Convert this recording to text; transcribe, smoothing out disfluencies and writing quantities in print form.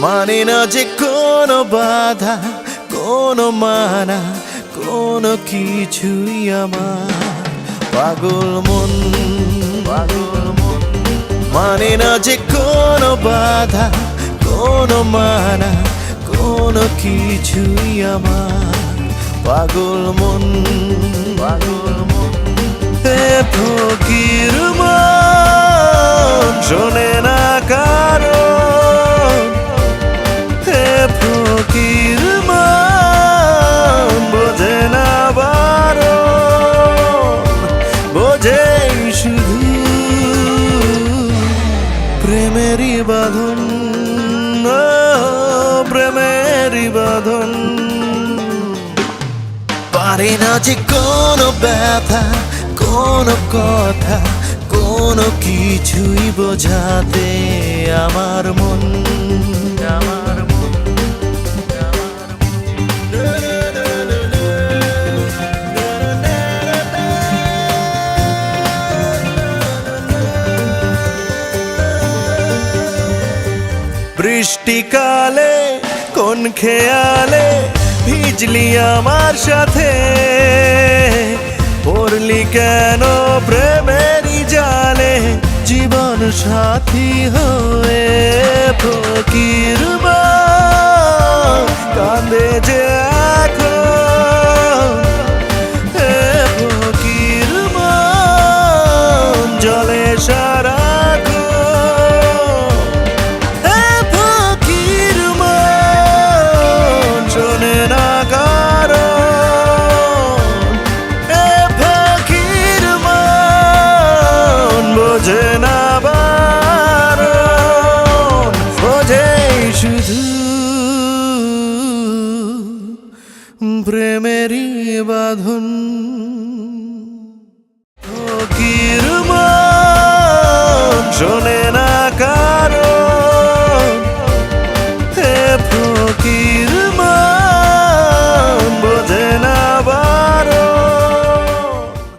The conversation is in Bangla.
মানে না যে কোনো বাধা, কোনো মানা, কোনো কিছুই আমার পাগল মন। মানে না যে কোনো বাধা, কোনো মানা, কোনো কিছুই আমার পাগল মন। এ ফকির মন শোনে না কারণ, এ ফকির মন বোঝে না বারণ, বোঝে শুধু প্রেমেরই বাঁধন, প্রেমেরই বাঁধন। পারে না যে কোনো ব্যথা, কোনো কথা, কোনো কিছুই বোঝাতে আমার মন। বৃষ্টিকালে কোন খেয়ালে ভিজলি আমার সাথে, পড়লি কেন প্রেমেরই জালে জীবন সাথী হয়ে। ফকির মন কাঁদে যে এখন, হে ফকির মন জলে সারাক্ষণ। হে ফকির মন শোনে না কারণ, হে ফকির মন বোঝে না বারণ, বোঝে শুধু প্রেমেরই বাঁধন।